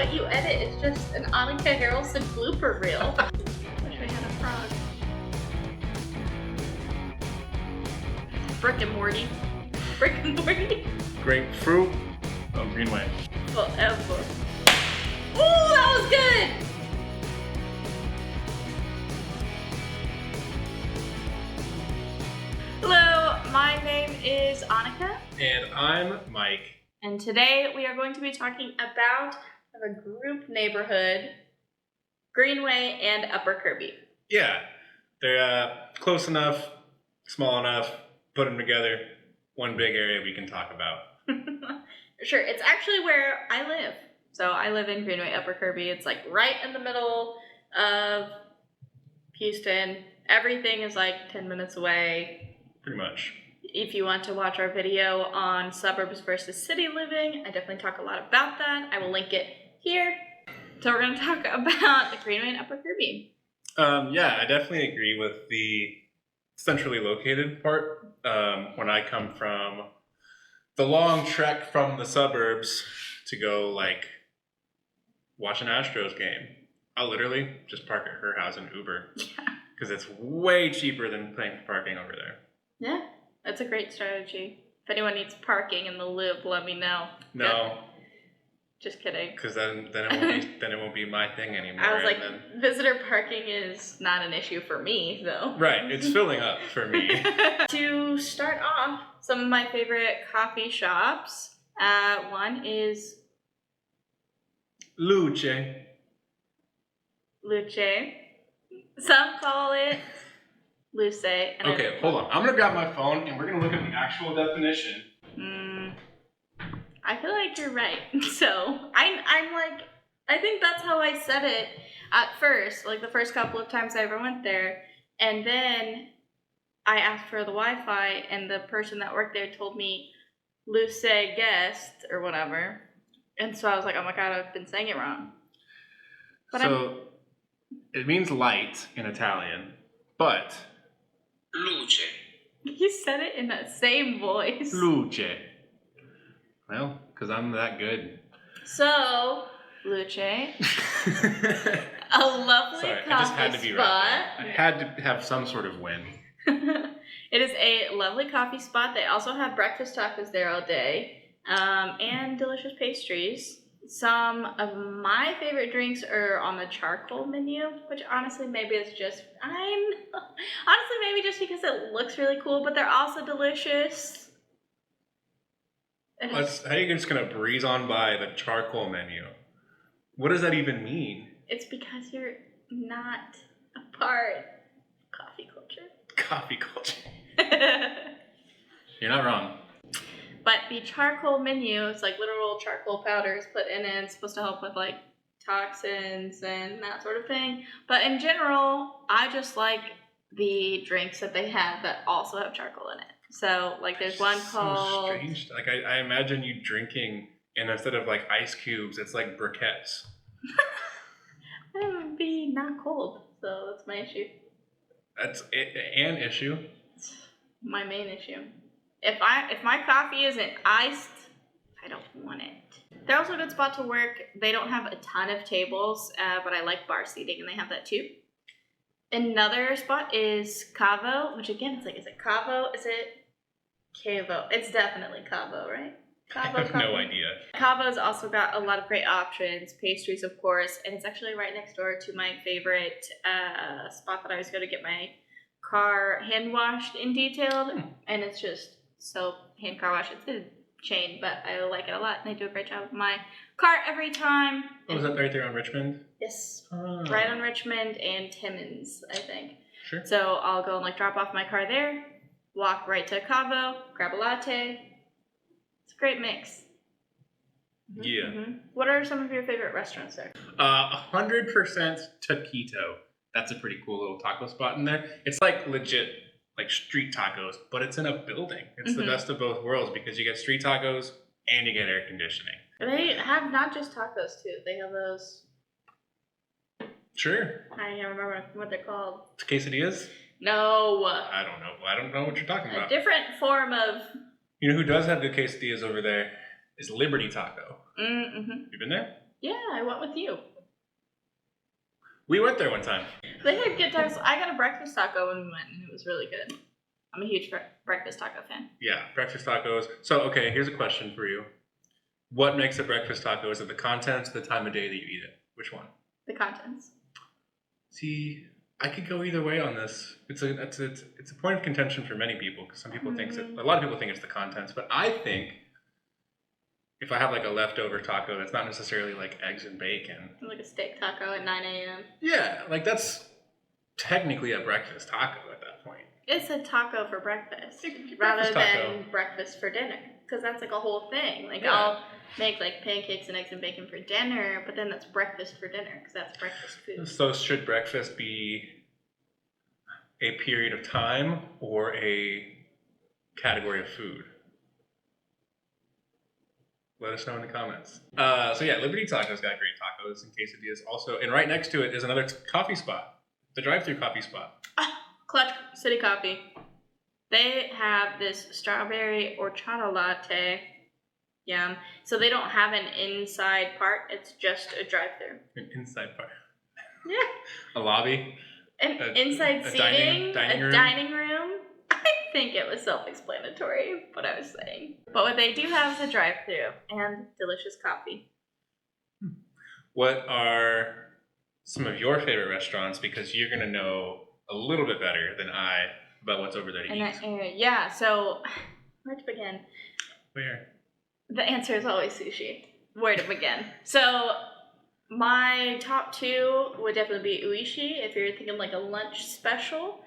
what you edit. It's just an Annika Harrelson blooper reel. Wish I had a frog. Brick and Morty. Brick and Morty. Grapefruit. Oh, Greenway. Forever. Ooh, that was good! Hello, my name is Annika. And I'm Mike. And today we are going to be talking about a group neighborhood, Greenway and Upper Kirby. Yeah, they're close enough, small enough, put them together, one big area we can talk about. Sure, it's actually where I live. So I live in Greenway Upper Kirby. It's like right in the middle of Houston. Everything is like 10 minutes away. Pretty much. If you want to watch our video on suburbs versus city living, I definitely talk a lot about that. I will link it here. So we're going to talk about the Greenway and Upper Kirby. Yeah, I definitely agree with the centrally located part. When I come from the long trek from the suburbs to go like watch an Astros game, I'll literally just park at her house and Uber. Yeah. Because it's way cheaper than paying for parking over there. Yeah, that's a great strategy. If anyone needs parking in the loop, let me know. No. Yeah. Just kidding. Because then it won't be my thing anymore. I was like, visitor parking is not an issue for me, though. Right, it's filling up for me. To start off, some of my favorite coffee shops. One is Luce. Some call it Luce. Okay, hold on. I'm going to grab my phone and we're going to look at the actual definition. I feel like you're right. So I'm like, I think that's how I said it at first, like the first couple of times I ever went there. And then I asked for the Wi-Fi and the person that worked there told me Luce guest or whatever. And so I was like, oh my God, I've been saying it wrong. But it means light in Italian, but Luce. You said it in that same voice. Luce. Well, because I'm that good. So, Luce, a lovely Sorry, coffee I just had to be spot. right there. I had to have some sort of win. It is a lovely coffee spot. They also have breakfast tacos there all day, and delicious pastries. Some of my favorite drinks are on the charcoal menu, which honestly maybe it's just maybe just because it looks really cool, but they're also delicious. How are you just going to breeze on by the charcoal menu? What does that even mean? It's because you're not a part of coffee culture. Coffee culture. You're not wrong. But the charcoal menu is like literal charcoal powders put in it. It's supposed to help with like toxins and that sort of thing. But in general, I just like the drinks that they have that also have charcoal in it. So, like, there's one called... So strange. Like, I imagine you drinking, and instead of, like, ice cubes, it's, like, briquettes. That would be not cold, so that's my issue. That's an issue. It's my main issue. If my coffee isn't iced, I don't want it. They're also a good spot to work. They don't have a ton of tables, but I like bar seating, and they have that, too. Another spot is Cavo, which, again, it's like, is it Cavo? Is it... Cavo. It's definitely Cavo, right? Cavo, I have no idea. Cavo's also got a lot of great options, pastries, of course, and it's actually right next door to my favorite spot that I was going to get my car hand washed and detailed, and it's just so hand car wash. It's a chain, but I like it a lot, and they do a great job with my car every time. Oh, is that right there on Richmond? Yes, right on Richmond and Timmins, I think. Sure. So I'll go and like drop off my car there. Walk right to Cavo, grab a latte. It's a great mix. Yeah. Mm-hmm. What are some of your favorite restaurants there? 100% Taquito. That's a pretty cool little taco spot in there. It's like legit, like street tacos, but it's in a building. It's the best of both worlds because you get street tacos and you get air conditioning. They have not just tacos too. They have those. Sure. I can't remember what they're called. Quesadillas? No. I don't know. I don't know what you're talking about. A different form of... You know who does have good quesadillas over there is Liberty Taco. Mm-hmm. You been there? Yeah, I went with you. We went there one time. They had good times. I got a breakfast taco when we went, and it was really good. I'm a huge breakfast taco fan. Yeah, breakfast tacos. So, okay, here's a question for you. What makes a breakfast taco? Is it the contents or the time of day that you eat it? Which one? The contents. See, I could go either way on this. It's a point of contention for many people because some people think a lot of people think it's the contents, but I think if I have like a leftover taco, that's not necessarily like eggs and bacon. Like a steak taco at 9 a.m. Yeah, like that's technically a breakfast taco at that point. It's a taco for breakfast rather than breakfast for dinner, because that's like a whole thing. Like I'll make like pancakes and eggs and bacon for dinner, but then that's breakfast for dinner because that's breakfast food. So should breakfast be a period of time or a category of food? Let us know in the comments. So yeah, Liberty Taco's got great tacos and quesadillas also, and right next to it is another coffee spot, the drive-through coffee spot. Clutch City Coffee. They have this strawberry horchata latte. Yum. So they don't have an inside part. It's just a drive-through. An inside part. Yeah. A lobby. Inside seating. Dining room. I think it was self-explanatory what I was saying. But what they do have is a drive-through and delicious coffee. What are some of your favorite restaurants? Because you're gonna know a little bit better than I about what's over there to eat. Yeah, so where to begin? Where? The answer is always sushi. Where to begin? So my top two would definitely be Uishi if you're thinking like a lunch special.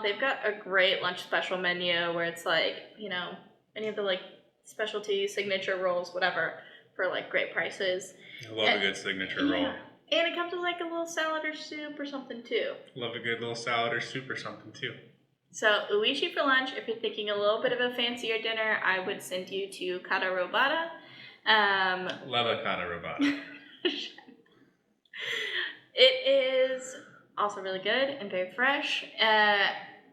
They've got a great lunch special menu where it's like, you know, any of the like specialty signature rolls, whatever, for like great prices. I love a good signature roll. And it comes with like a little salad or soup or something too. Love a good little salad or soup or something too. So Uishi for lunch. If you're thinking a little bit of a fancier dinner, I would send you to Kata Robata. Love a Kata Robata. It is also really good and very fresh.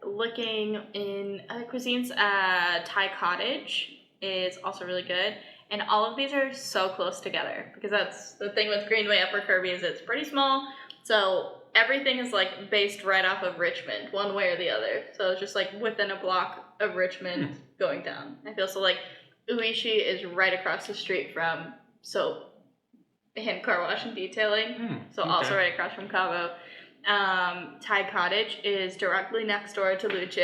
Looking in other cuisines, Thai Cottage is also really good. And all of these are so close together because that's the thing with Greenway Upper Kirby is it's pretty small. So everything is like based right off of Richmond, one way or the other. So it's just like within a block of Richmond going down. I feel so like Uishi is right across the street from soap and car wash and detailing. So also right across from Cabo. Thai Cottage is directly next door to Luce.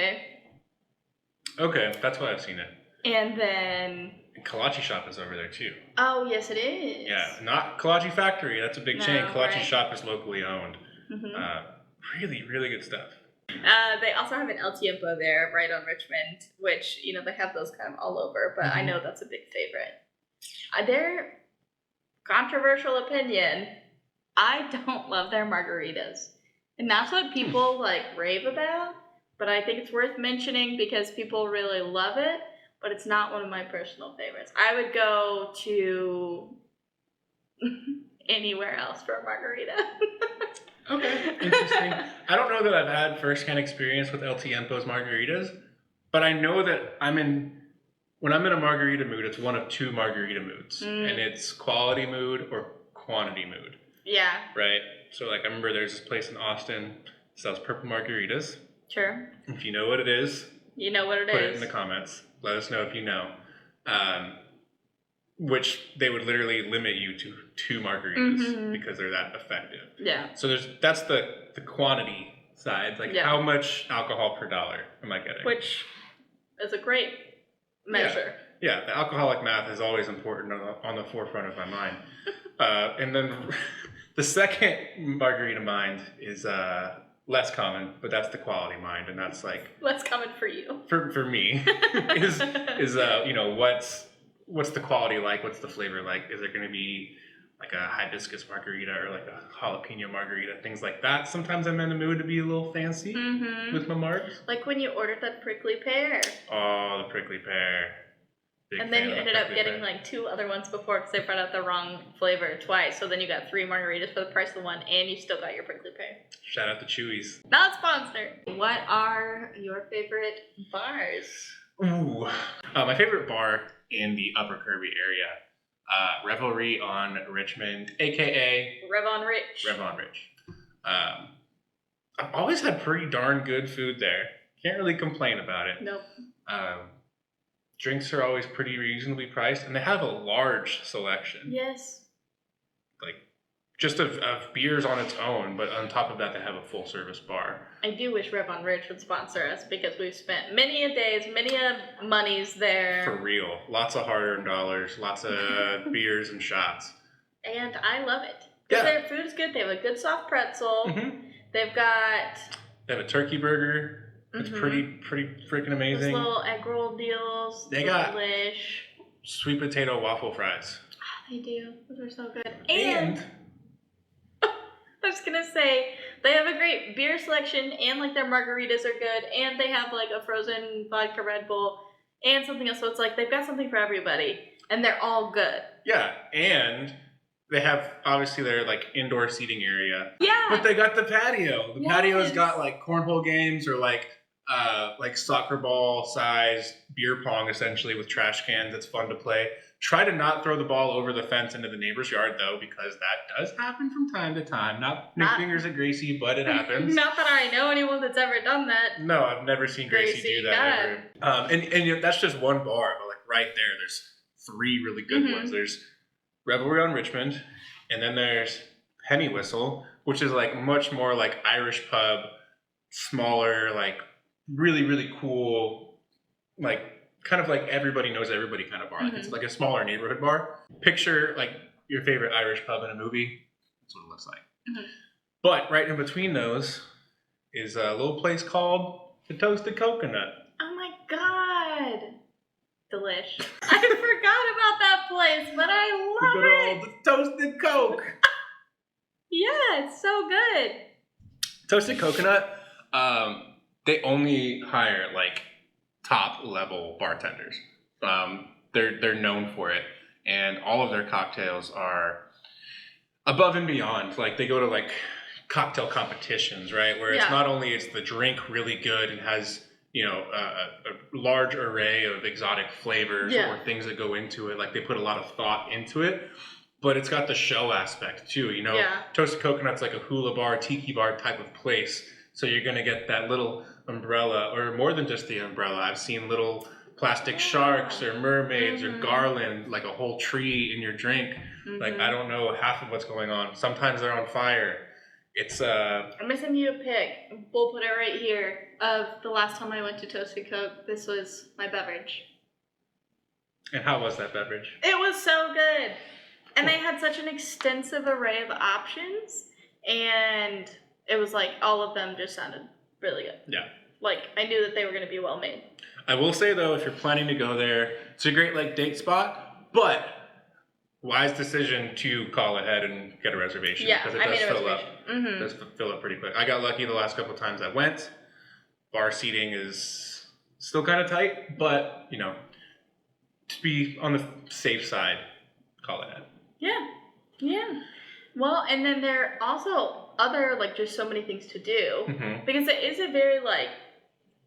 Okay, that's why I've seen it. And then Kolache Shop is over there too. Oh, yes, it is. Yeah, not Kolache Factory. That's a big chain. Kolache Shop is locally owned. Really, really good stuff. They also have an El Tiempo there, right on Richmond, which, you know, they have those kind of all over, but I know that's a big favorite. Their controversial opinion, I don't love their margaritas. And that's what people, like, rave about, but I think it's worth mentioning because people really love it. But it's not one of my personal favorites. I would go to anywhere else for a margarita. Okay, interesting. I don't know that I've had first-hand experience with El Tiempo's margaritas, but I know that when I'm in a margarita mood, it's one of two margarita moods. And it's quality mood or quantity mood. Yeah. Right? So, like, I remember there's this place in Austin that sells purple margaritas. Sure. If you know what it is, you know what it put it in the comments. Let us know if you know. Which they would literally limit you to 2 margaritas because they're that effective. Yeah. So that's the quantity side. Like how much alcohol per dollar am I getting? Which is a great measure. Yeah, the alcoholic math is always important on the forefront of my mind. And then the second margarita mind is less common, but that's the quality mind, and that's like less common for you. For me, is you know what's the quality like? What's the flavor like? Is there going to be like a hibiscus margarita or like a jalapeno margarita, things like that? Sometimes I'm in the mood to be a little fancy with my margs. Like when you ordered that prickly pear. Oh, the prickly pear. Big and then you ended up getting like 2 other ones before because they brought out the wrong flavor twice. So then you got 3 margaritas for the price of 1, and you still got your prickly pear. Shout out to Chewy's. Not sponsored. What are your favorite bars? Ooh, my favorite bar in the Upper Kirby area Revelry on Richmond, aka Rev on Rich. Rev on Rich. I've always had pretty darn good food there. Can't really complain about it. Nope. Drinks are always pretty reasonably priced, and they have a large selection. Yes. Like, just of beers on its own, but on top of that, they have a full service bar. I do wish Rev on Rich would sponsor us because we've spent many a days, many a monies there. For real. Lots of hard-earned dollars, lots of beers and shots. And I love it. Because their food is good. They have a good soft pretzel. Mm-hmm. They've got... They have a turkey burger. It's pretty freaking amazing. Those little egg roll deals. They got delish. sweet potato waffle fries. Oh, they do. Those are so good. And I was gonna say they have a great beer selection, and like their margaritas are good, and they have like a frozen vodka Red Bull and something else. So it's like they've got something for everybody, and they're all good. Yeah, and they have obviously their like indoor seating area. Yeah. But they got the patio. The patio's got like cornhole games or like soccer ball size beer pong essentially with trash cans. It's fun to play. Try to not throw the ball over the fence into the neighbor's yard though, because that does happen from time to time. Not fingers at Gracie, but it happens. Not that I know anyone that's ever done that. No, I've never seen Gracie do that ever. And you know, that's just one bar, but like right there, there's 3 really good ones. There's Revelry on Richmond, and then there's Penny Whistle, which is like much more like Irish pub, smaller, like really, really cool, like kind of like everybody knows everybody kind of bar. Like it's like a smaller neighborhood bar. Picture like your favorite Irish pub in a movie. That's what it looks like. But right in between those is a little place called the Toasted Coconut. Oh my god. Delish. I forgot about that place, but I love it. The Toasted Coke. Yeah, it's so good. Toasted Coconut, they only hire like top level bartenders. They're known for it, and all of their cocktails are above and beyond. Like they go to like cocktail competitions, right? Where it's not only is the drink really good and has a large array of exotic flavors or things that go into it. Like they put a lot of thought into it, but it's got the show aspect too. Toasted Coconut's like a hula bar, tiki bar type of place. So you're going to get that little umbrella, or more than just the umbrella. I've seen little plastic sharks or mermaids or garland, like a whole tree in your drink. Like, I don't know half of what's going on. Sometimes they're on fire. It's I'm going to send you a pic. We'll put it right here of the last time I went to Toasted Coke. This was my beverage. And how was that beverage? It was so good. And they had such an extensive array of options, and it was like all of them just sounded really good. Yeah. Like I knew that they were going to be well made. I will say though, if you're planning to go there, it's a great like date spot, but wise decision to call ahead and get a reservation. Yeah, because it I made a fill reservation. up. It does fill up pretty quick. I got lucky the last couple of times I went. Bar seating is still kind of tight, but to be on the safe side, call ahead. Yeah. Well, and then there are also other, like, just so many things to do. Because it is a very, like,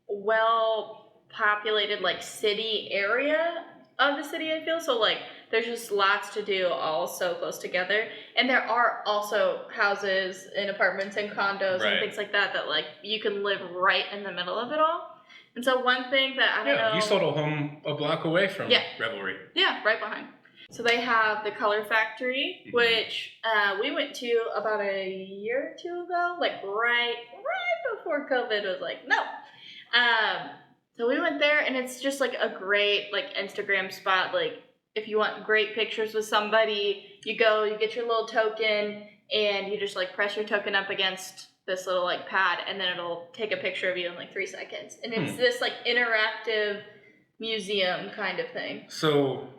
well-populated, like, city area of the city, I feel. So, like, there's just lots to do all so close together. And there are also houses and apartments and condos and things like that, like, you can live right in the middle of it all. And so one thing that, I don't know... you sold a home a block away from Revelry. Yeah, right behind. So they have the Color Factory, which we went to about a year or two ago, like right before COVID was like, no. So we went there, and it's just like a great like Instagram spot. Like if you want great pictures with somebody, you go, you get your little token, and you just like press your token up against this little like pad, and then it'll take a picture of you in like 3 seconds. And it's this like interactive museum kind of thing. So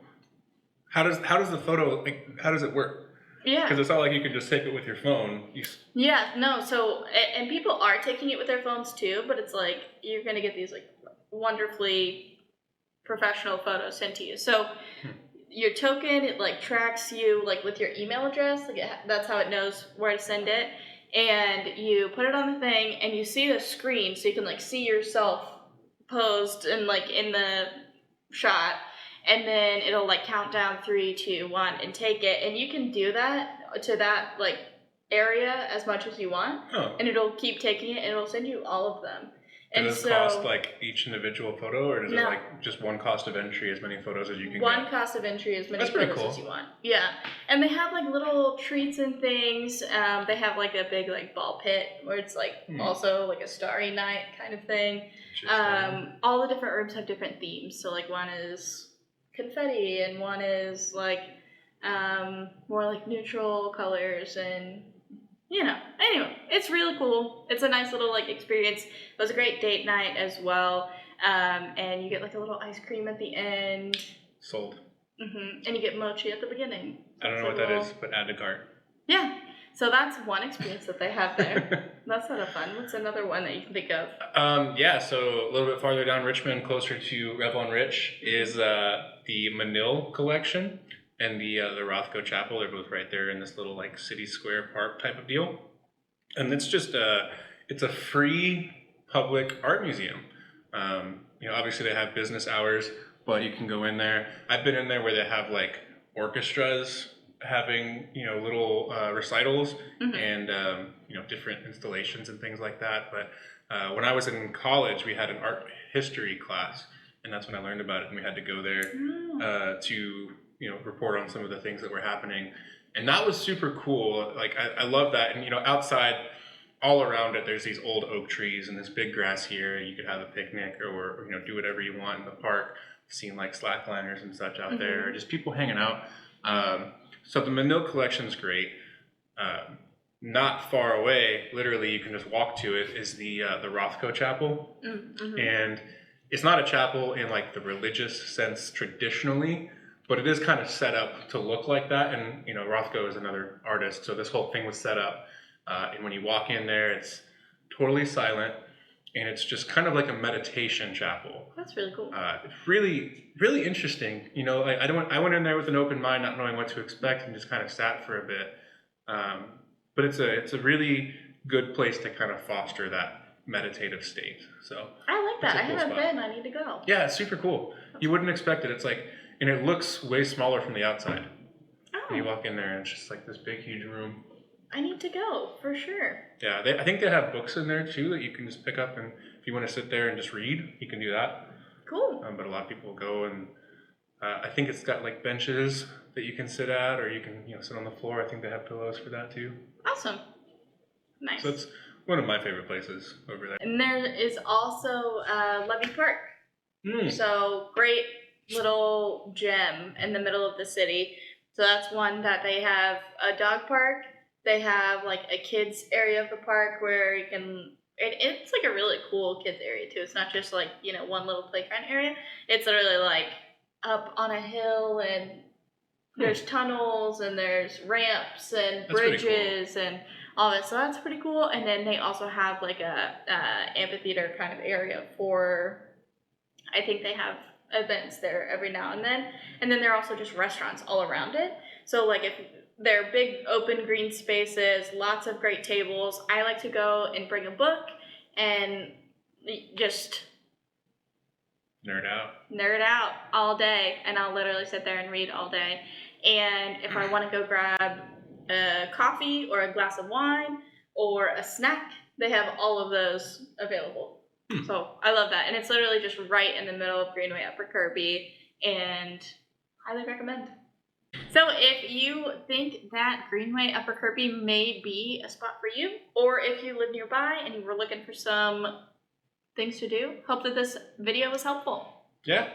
how does the photo, like, how does it work? Yeah. Because it's not like you can just take it with your phone. So, and people are taking it with their phones too, but it's like, you're going to get these like wonderfully professional photos sent to you. So your token, it like tracks you like with your email address. Like that's how it knows where to send it. And you put it on the thing, and you see a screen, so you can like see yourself posed and like in the shot. and then it'll like count down 3, 2, 1 and take it, and you can do that to that like area as much as you want, and it'll keep taking it, and it'll send you all of them. And does it cost like each individual photo, or is it like just one cost of entry, as many photos as you can one get? cost of entry, as many That's pretty photos cool. as you want. Yeah, and they have like little treats and things. They have like a big like ball pit where it's like also like a starry night kind of thing. All the different rooms have different themes. So like one is confetti, and one is like more like neutral colors, and you know, anyway, it's really cool. It's a nice little like experience. It was a great date night as well, and you get like a little ice cream at the end. Sold. And you get mochi at the beginning. I don't know what that is, but add to cart. Yeah, so that's one experience that they have there. That's sort of fun. What's another one that you can think of? Yeah, so a little bit farther down Richmond, closer to Revlon Rich, is the Manil collection and the Rothko Chapel. They're both right there in this little like city square park type of deal. And it's just it's a free public art museum. You know, obviously they have business hours, but you can go in there. I've been in there where they have like orchestras having, you know, little recitals and, you know, different installations and things like that. But when I was in college, we had an art history class, and that's when I learned about it. And we had to go there to, you know, report on some of the things that were happening. And that was super cool. Like, I love that. And, you know, outside, all around it, there's these old oak trees and this big grassy area. You could have a picnic or you know, do whatever you want in the park. Seeing like slackliners and such out there, or just people hanging out. So the Manil collection is great. Not far away, literally you can just walk to it, is the Rothko Chapel. And it's not a chapel in like the religious sense traditionally, but it is kind of set up to look like that. And you know, Rothko is another artist, so this whole thing was set up. And when you walk in there, it's totally silent, and it's just kind of like a meditation chapel. That's really cool. Really, really interesting. You know, I went in there with an open mind, not knowing what to expect, and just kind of sat for a bit. But it's a really good place to kind of foster that meditative state. So I like that. I cool haven't spot. been. I need to go. Yeah, it's super cool. You wouldn't expect it. It's like, and it looks way smaller from the outside. When you walk in there, and it's just like this big, huge room. I need to go for sure. Yeah, I think they have books in there too that you can just pick up, and if you want to sit there and just read, you can do that. Cool. But a lot of people go, and I think it's got like benches that you can sit at, or you can, you know, sit on the floor. I think they have pillows for that too. Awesome. Nice. So it's one of my favorite places over there. And there is also Levy Park. So great little gem in the middle of the city. So that's one that they have a dog park. They have like a kids area of the park where you can, it's like a really cool kids area too. It's not just like, you know, one little playground area. It's literally like up on a hill, and there's tunnels, and there's ramps and bridges and all that. So that's pretty cool. And then they also have like a amphitheater kind of area for, I think they have events there every now and then. And then there are also just restaurants all around it. So like if they're big open green spaces, lots of great tables. I like to go and bring a book and just nerd out all day, and I'll literally sit there and read all day. And if I want to go grab a coffee or a glass of wine or a snack, they have all of those available. So I love that. And it's literally just right in the middle of Greenway Upper Kirby, and highly recommend. So if you think that Greenway Upper Kirby may be a spot for you, or if you live nearby and you were looking for some things to do, hope that this video was helpful. Yeah.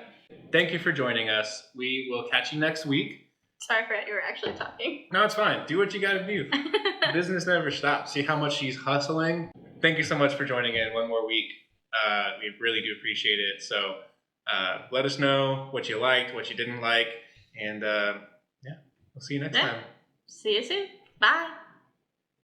Thank you for joining us. We will catch you next week. Sorry, Brett, you were actually talking. No, it's fine. Do what you gotta do. Business never stops. See how much she's hustling? Thank you so much for joining in one more week. We really do appreciate it. So let us know what you liked, what you didn't like, and yeah, we'll see you next time. See you soon. Bye.